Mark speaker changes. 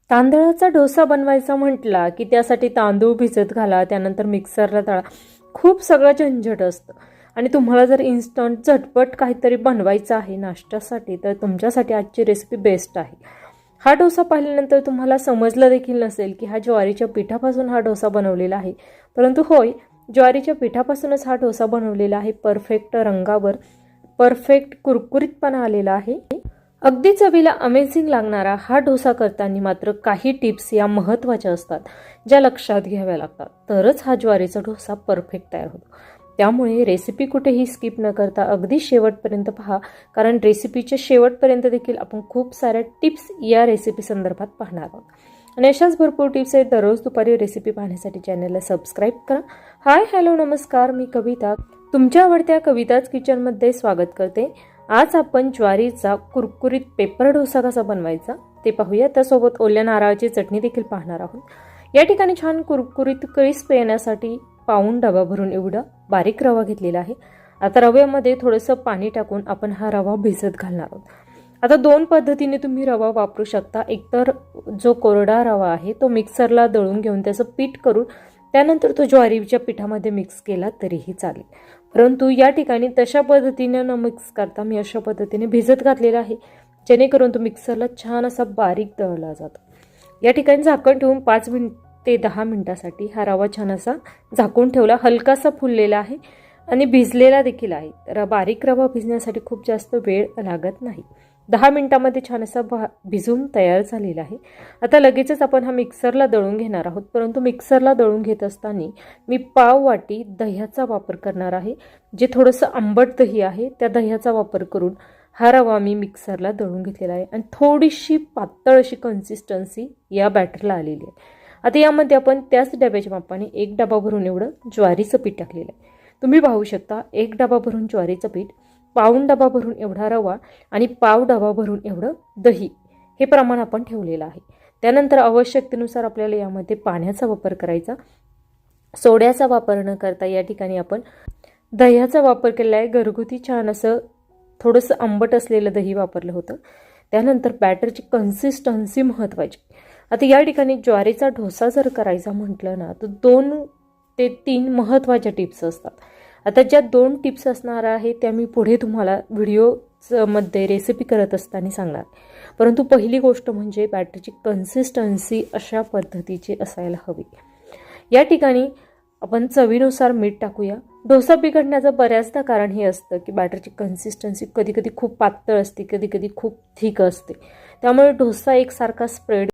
Speaker 1: तांदळाचा डोसा बनवायचा म्हटला की त्यासाठी तांदूळ भिजत घाला, त्यानंतर मिक्सरला तळा, खूप सगळं झंझट असतं. आणि तुम्हाला जर इन्स्टंट झटपट काहीतरी बनवायचं आहे नाश्त्यासाठी, तर तुमच्यासाठी आजची रेसिपी बेस्ट आहे. हा डोसा पाहिल्यानंतर तुम्हाला समजलं देखील नसेल की हा ज्वारीच्या पिठापासून हा डोसा बनवलेला आहे, परंतु होय, ज्वारीच्या पिठापासूनच हा डोसा बनवलेला आहे. परफेक्ट रंगावर परफेक्ट कुरकुरीतपणा आलेला आहे. अगदी चवीला अमेझिंग लागणारा हा डोसा करताना मात्र काही टिप्स या महत्त्वाच्या असतात, ज्या लक्षात घ्याव्या लागतात, तरच हा ज्वारीचा डोसा परफेक्ट तयार होतो. त्यामुळे रेसिपी कुठेही स्किप न करता अगदी शेवटपर्यंत पहा, कारण रेसिपीच्या शेवटपर्यंत देखील आपण खूप साऱ्या टिप्स या रेसिपी संदर्भात पाहणार आहोत. आणि अशाच भरपूर टिप्स आहेत. दररोज दुपारी रेसिपी पाहण्यासाठी चॅनलला सबस्क्राईब करा. हाय हॅलो नमस्कार, मी कविता तुमच्या आवडत्या कविताच किचनमध्ये स्वागत करते. आज आपण ज्वारीचा कुरकुरीत पेपर डोसा कसा बनवायचा ते पाहूया. त्यासोबत ओल्या नारळाची चटणी देखील पाहणार आहोत. या ठिकाणी छान कुरकुरीत क्रिस्प येण्यासाठी पाऊण डबा भरून एवढा बारीक रवा घेतलेला आहे. आता रव्यामध्ये थोडंसं पाणी टाकून आपण हा रवा भिजत घालणार आहोत. आता दोन पद्धतीने तुम्ही रवा वापरू शकता. एकतर जो कोरडा रवा आहे तो मिक्सरला दळून घेऊन त्याचं पीठ करून त्यानंतर तो ज्वारीच्या पिठामध्ये मिक्स केला तरीही चालेल, परंतु या ठिकाणी तशा पद्धतीने न मिक्स करता मी अशा पद्धतीने भिजत घातलेला आहे, जेणेकरून तो मिक्सरला छान असा बारीक दळला जातो. या ठिकाणी झाकण ठेवून 5 ते 10 मिनिटासाठी हा रवा छान असा झाकून ठेवला. हलकासा फुललेला आहे आणि भिजलेला देखील आहे. तर बारीक रवा भिजण्यासाठी खूप जास्त वेळ लागत नाही. 10 मिनिटांमध्ये छान असा भिजून तयार झालेला आहे. आता लगेचच आपण हा मिक्सरला दळून घेणार आहोत, परंतु मिक्सरला दळून घेत असताना मी पाव वाटी दह्याचा वापर करणार आहे. जे थोडंसं आंबट दही आहे त्या दह्याचा वापर करून हा रवा मी मिक्सरला दळून घेतलेला आहे आणि थोडीशी पातळ अशी कन्सिस्टन्सी या बॅटरला आलेली आहे. आता यामध्ये आपण त्याच डब्याच्या मापाने 1 डबा भरून एवढं ज्वारीचं पीठ टाकलेलं आहे. तुम्ही पाहू शकता 1 डबा भरून ज्वारीचं पीठ, पाऊण डबा भरून एवढा रवा आणि पाव डबा भरून एवढं दही, हे प्रमाण आपण ठेवलेलं आहे. त्यानंतर आवश्यकतेनुसार आपल्याला यामध्ये पाण्याचा वापर करायचा. सोड्याचा वापर न करता या ठिकाणी आपण दह्याचा वापर केला आहे. घरगुती छान असं थोडंसं आंबट असलेलं दही वापरलं होतं. त्यानंतर बॅटरची कन्सिस्टन्सी महत्त्वाची. आता या ठिकाणी ज्वारीचा डोसा जर करायचा म्हटलं ना, तर 2 ते 3 महत्त्वाच्या टिप्स असतात. आता ज्या 2 टिप्स असणार आहेत त्या मी पुढे तुम्हाला व्हिडिओमध्ये रेसिपी करत असताना सांगणार, परंतु पहिली गोष्ट म्हणजे बॅटरची कन्सिस्टन्सी अशा पद्धतीची असायला हवी. या ठिकाणी आपण चवीनुसार मीठ टाकूया. डोसा बिघडण्याचं बऱ्याचदा कारण हे असतं की बॅटरची कन्सिस्टन्सी कधी कधी खूप पातळ असते, कधी कधी खूप थिक असते. त्यामुळे डोसा एकसारखा स्प्रेड